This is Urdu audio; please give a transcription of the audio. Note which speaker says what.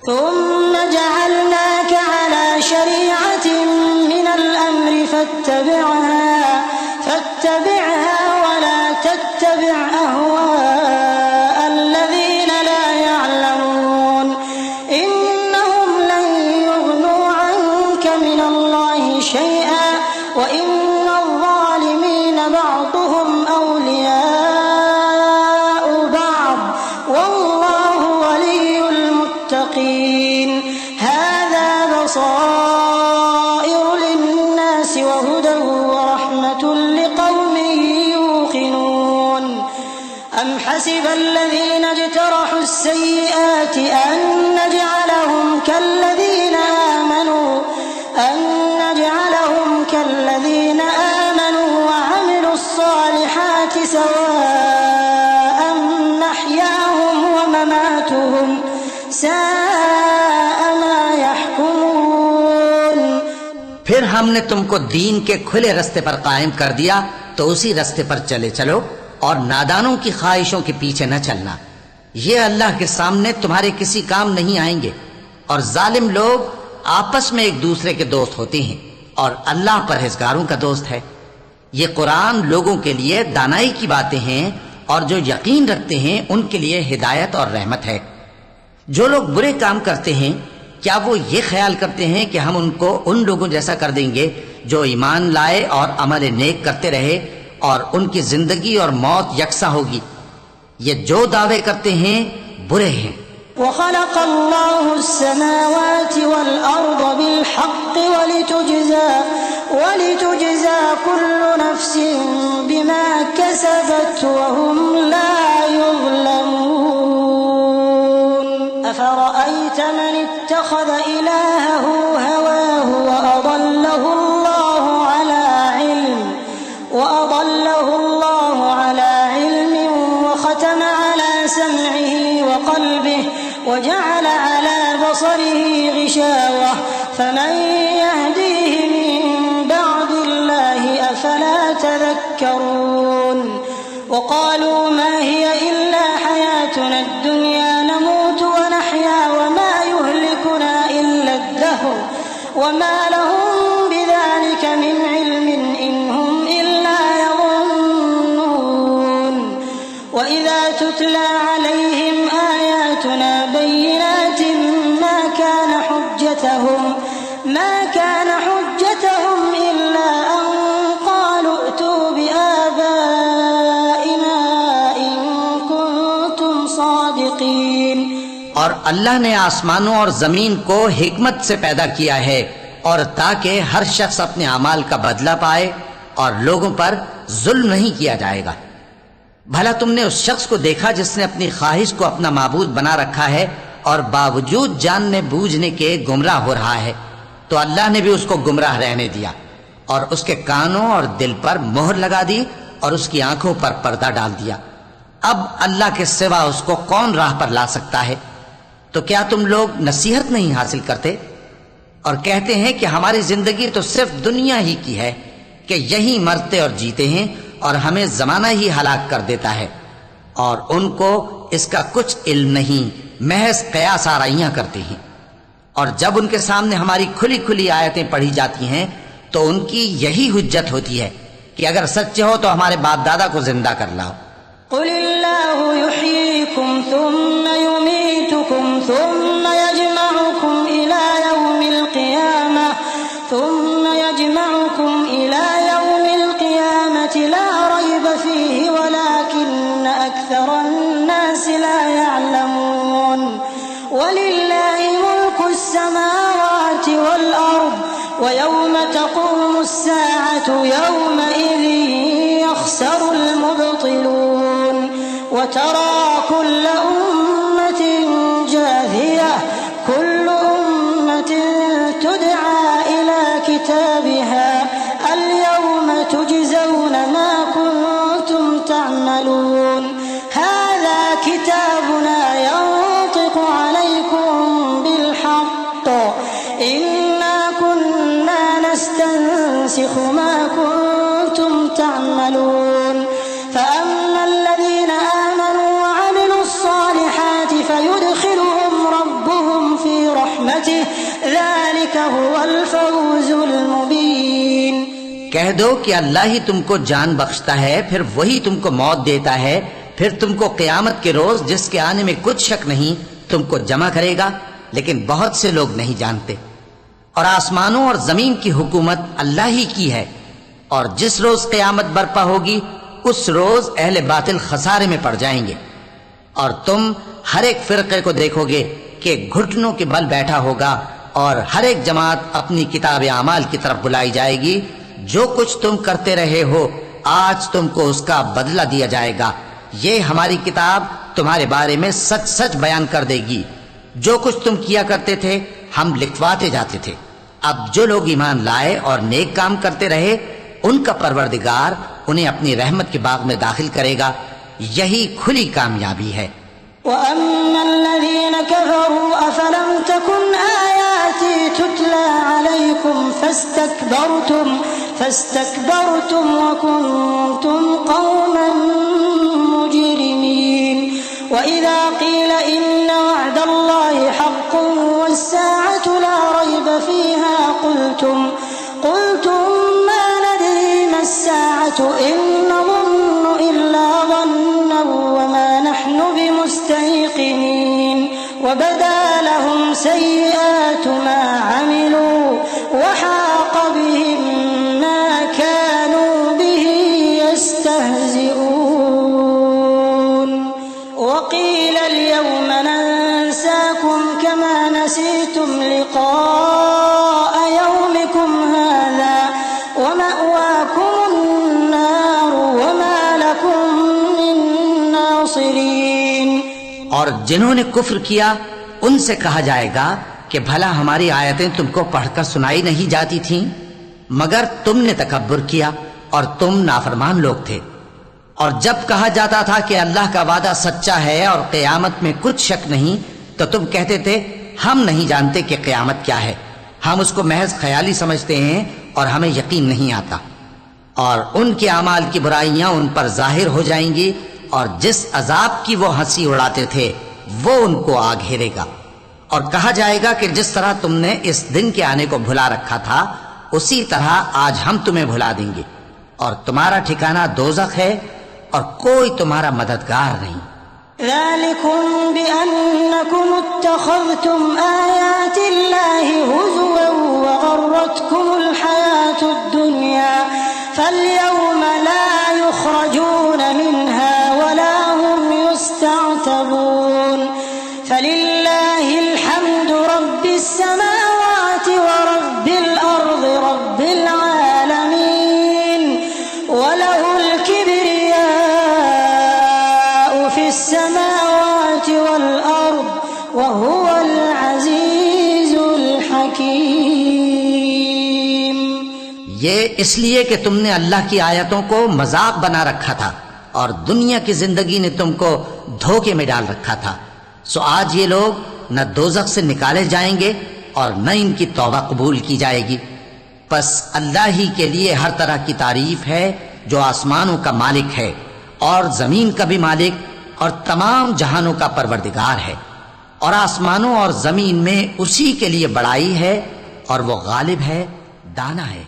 Speaker 1: ثم جعلناك على شريعة من الأمر فاتبعها ولا تتبع أهواء الذين لا يعلمون إنهم لن يغنوا عنك من الله شيئا وإن الظالمين بعضهم أولياء بعض والله ولي المتقين هذا بصائر للناس وهدى ورحمة لقوم يوقنون أم حسب الذين اجترحوا السيئات أن نجعلهم كالذين آمنوا وعملوا الصالحات سواء محياهم ومماتهم ساء ما يحكمون۔
Speaker 2: پھر ہم نے تم کو دین کے کھلے رستے پر قائم کر دیا تو اسی رستے پر چلے چلو اور نادانوں کی خواہشوں کے پیچھے نہ چلنا، یہ اللہ کے سامنے تمہارے کسی کام نہیں آئیں گے۔ اور ظالم لوگ آپس میں ایک دوسرے کے دوست ہوتے ہیں اور اللہ پرہیزگاروں کا دوست ہے۔ یہ قرآن لوگوں کے لیے دانائی کی باتیں ہیں اور جو یقین رکھتے ہیں ان کے لیے ہدایت اور رحمت ہے۔ جو لوگ برے کام کرتے ہیں کیا وہ یہ خیال کرتے ہیں کہ ہم ان کو ان لوگوں جیسا کر دیں گے جو ایمان لائے اور عمل نیک کرتے رہے اور ان کی زندگی اور موت یکساں ہوگی؟ یہ جو دعوے کرتے ہیں برے ہیں۔
Speaker 1: وخلق الله السماوات والأرض بالحق ولتجزى كل نفس بما كسبت وهم لا يظلمون أفرأيت من اتخذ إلهه هواه وأضله الله على علم وختم على سمعه وقلبه وجعل على بصره غشاوة فمن يهديه من بعد الله أفلا تذكرون وقالوا ما هي إلا حياتنا الدنيا نموت ونحيا وما يهلكنا إلا الدهر وما لهم بذلك من علم إن هم إلا يظنون وإذا تتلى عليهم آياتنا بينات ما كان حجتهم إلا أن قالوا ائتوا بآبائنا إن كنتم صادقين۔
Speaker 2: اور اللہ نے آسمانوں اور زمین کو حکمت سے پیدا کیا ہے اور تاکہ ہر شخص اپنے اعمال کا بدلہ پائے اور لوگوں پر ظلم نہیں کیا جائے گا۔ بھلا تم نے اس شخص کو دیکھا جس نے اپنی خواہش کو اپنا معبود بنا رکھا ہے اور باوجود جاننے بوجھنے کے گمراہ ہو رہا ہے؟ تو اللہ نے بھی اس کو گمراہ رہنے دیا اور اس کے کانوں اور دل پر مہر لگا دی اور اس کی آنکھوں پر پردہ ڈال دیا۔ اب اللہ کے سوا اس کو کون راہ پر لا سکتا ہے؟ تو کیا تم لوگ نصیحت نہیں حاصل کرتے اور کہتے ہیں کہ ہماری زندگی تو صرف دنیا ہی کی ہے کہ یہی مرتے اور جیتے ہیں اور ہمیں زمانہ ہی ہلاک کر دیتا ہے، اور ان کو اس کا کچھ علم نہیں، محض قیاس آرائیاں کرتے ہیں۔ اور جب ان کے سامنے ہماری کھلی کھلی آیتیں پڑھی جاتی ہیں تو ان کی یہی حجت ہوتی ہے کہ اگر سچے ہو تو ہمارے باپ دادا کو زندہ کر لاؤ۔
Speaker 1: قل اللہ یحییکم ثم یمیتکم ثم یجمعکم الی یوم القیامة لا ریب فیہ ولکن اکثر الناس لا یعلمون وللہ ملک السماوات والارض ویوم تقوم الساعة یومئذ یخسر المبطلون وترى كل أمة جاثية كل أمة تدعى إلى كتابها اليوم تجزون ما كنتم تعملون هذا كتابنا ينطق عليكم بالحق إنا كنا نستنسخ ما كنتم تعملون فأما الذين آمنوا وعملوا الصالحات فيدخلهم ربهم في برحمته ذلك هو الفوز المبين۔
Speaker 2: کہہ دو کہ اللہ ہی تم کو جان بخشتا ہے، پھر وہی تم کو موت دیتا ہے، پھر تم کو قیامت کے روز جس کے آنے میں کچھ شک نہیں تم کو جمع کرے گا، لیکن بہت سے لوگ نہیں جانتے۔ اور آسمانوں اور زمین کی حکومت اللہ ہی کی ہے، اور جس روز قیامت برپا ہوگی اس روز اہل باطل خسارے میں پڑ جائیں گے، اور تم ہر ایک فرقے کو دیکھو گے کہ گھٹنوں کے بل بیٹھا ہوگا، اور ہر ایک جماعت اپنی کتاب اعمال کی طرف بلائی جائے گی۔ جو کچھ تم کرتے رہے ہو آج تم کو اس کا بدلہ دیا جائے گا، یہ ہماری کتاب تمہارے بارے میں سچ سچ بیان کر دے گی۔ جو کچھ تم کیا کرتے تھے ہم لکھواتے جاتے تھے۔ اب جو لوگ ایمان لائے اور نیک کام کرتے رہے ان کا پروردگار انہیں اپنی رحمت کے باغ میں داخل کرے گا، یہی کھلی کامیابی ہے۔
Speaker 1: وَأَمَّا الَّذِينَ كَفَرُوا أَفَلَمْ تَكُنْ آيَاتِي تُتْلَى عَلَيْكُمْ فَاسْتَكْبَرْتُمْ وَكُنْتُمْ قَوْمًا مُجْرِمِينَ وَإِذَا قِيلَ إِنَّ وَعْدَ اللَّهِ حَقٌّ وَالسَّاعَةُ لَا رَيْبَ فِيهَا قُلْتُمْ مَا نَدْرِي مَا السَّاعَةُ إِن نَّظُنُّ إِلَّا ظَنًّا وَمَا نَحْنُ بِمُسْتَيْقِنِينَ وَبَدَا لَهُمْ سَيِّئَاتُ مَا عَمِلُوا وَحَاقَ بِهِم مَّا كَانُوا بِهِ يَسْتَهْزِئُونَ وَقِيلَ الْيَوْمَ نَنسَاكُمْ كَمَا نَسِيتُمْ لِقَاءَ يَوْمِكُمْ هَٰذَا وَمَأْوَاكُمُ النَّارُ وَمَا لَكُم مِّن نَّاصِرِينَ۔
Speaker 2: اور جنہوں نے کفر کیا ان سے کہا جائے گا کہ بھلا ہماری آیتیں تم کو پڑھ کر سنائی نہیں جاتی تھیں، مگر تم نے تکبر کیا اور تم نافرمان لوگ تھے۔ اور جب کہا جاتا تھا کہ اللہ کا وعدہ سچا ہے اور قیامت میں کچھ شک نہیں تو تم کہتے تھے ہم نہیں جانتے کہ قیامت کیا ہے، ہم اس کو محض خیالی سمجھتے ہیں اور ہمیں یقین نہیں آتا۔ اور ان کے اعمال کی برائیاں ان پر ظاہر ہو جائیں گی، اور جس عذاب کی وہ ہنسی اڑاتے تھے وہ ان کو آ گھیرے گا۔ اور کہا جائے گا کہ جس طرح تم نے اس دن کے آنے کو بھلا رکھا تھا اسی طرح آج ہم تمہیں بھلا دیں گے، اور تمہارا ٹھکانہ دوزخ ہے اور کوئی تمہارا مددگار نہیں۔
Speaker 1: ذَلِكُمْ بِأَنَّكُمُ اتَّخَذْتُمْ آيَاتِ اللَّهِ هُزُوًا وَغَرَّتْكُمُ الْحَيَاةُ الدُّنْيَا فَالْيَوْمَ لَا يُخْرَجُونَ مِنْهَا وَلَا هُمْ يُسْتَعْتَبُونَ فَلِلَّهِ الْحَمْدُ رَبِّ السَّمَاوَاتِ وَرَبِّ الْأَرْضِ رَبِّ الْعَالَمِينَ وَلَهُ الْكِبْرِيَاءُ فِي السَّمَاوَاتِ وَالْأَرْضِ وَهُوَ الْعَزِيزُ الْحَكِيمُ۔
Speaker 2: یہ اس لیے کہ تم نے اللہ کی آیتوں کو مذاق بنا رکھا تھا اور دنیا کی زندگی نے تم کو دھوکے میں ڈال رکھا تھا، سو آج یہ لوگ نہ دوزخ سے نکالے جائیں گے اور نہ ان کی توبہ قبول کی جائے گی۔ پس اللہ ہی کے لیے ہر طرح کی تعریف ہے جو آسمانوں کا مالک ہے اور زمین کا بھی مالک اور تمام جہانوں کا پروردگار ہے، اور آسمانوں اور زمین میں اسی کے لیے بڑائی ہے اور وہ غالب ہے، دانا ہے۔